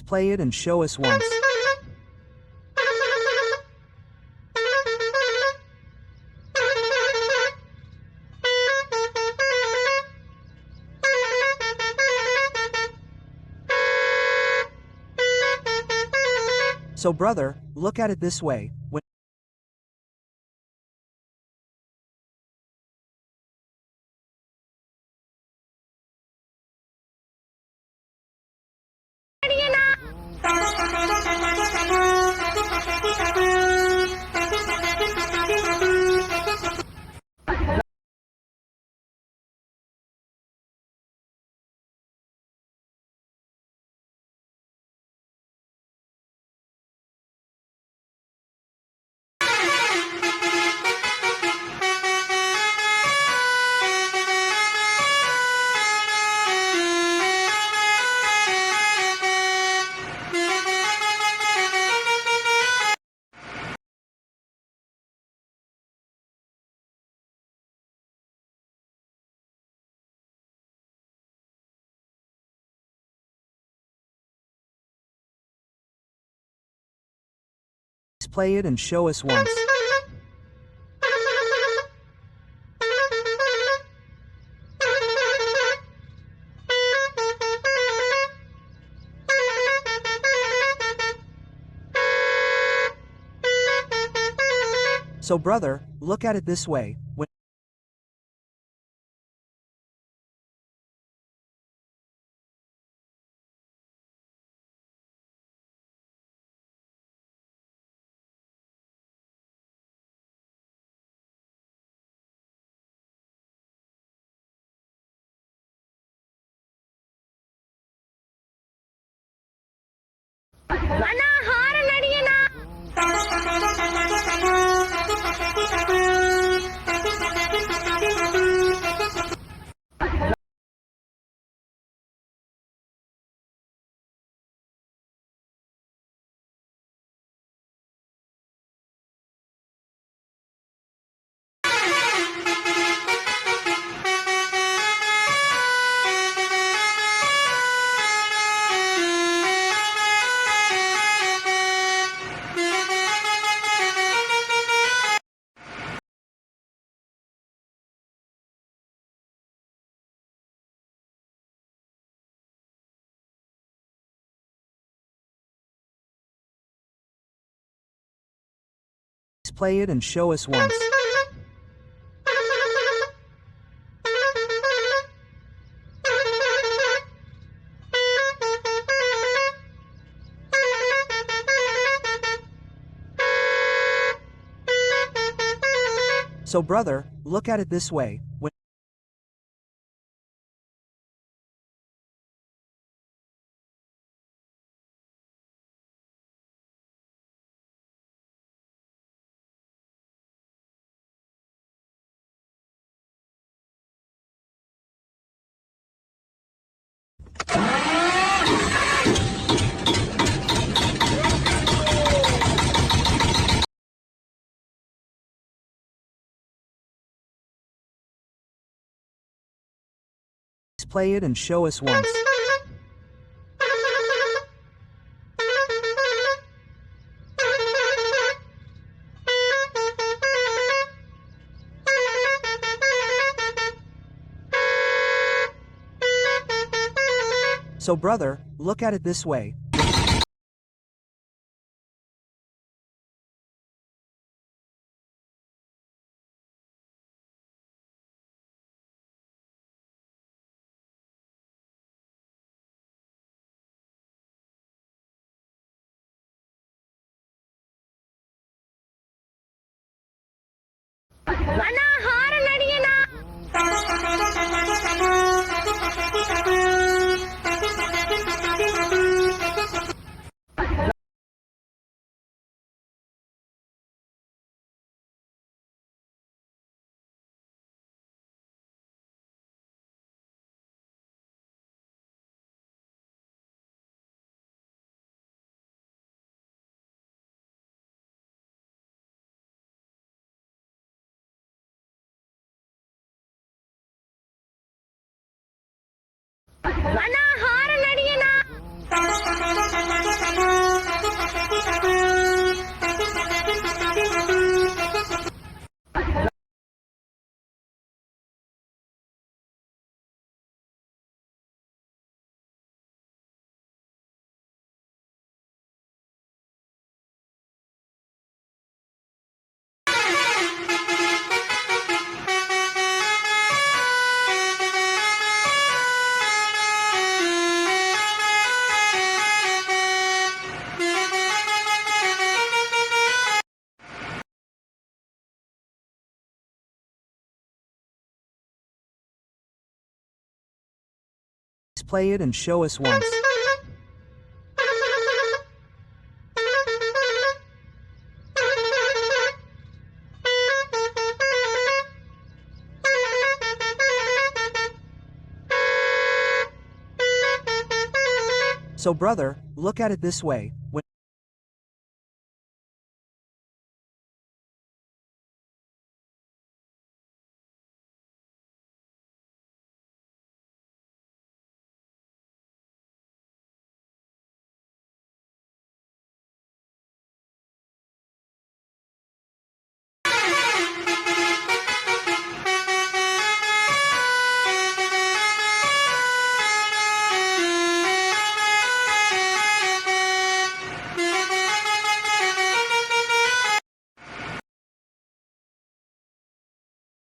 Play it and show us once. So brother, look at it this way. When play it and show us once. So brother, look at it this way. When Anna horn అడిగేనా play it and show us once. So brother, look at it this way. When play it and show us once. So brother, look at it this way. Anna horn అడిగేనా Anna horn అడిగేనా play it and show us once. So brother, look at it this way, when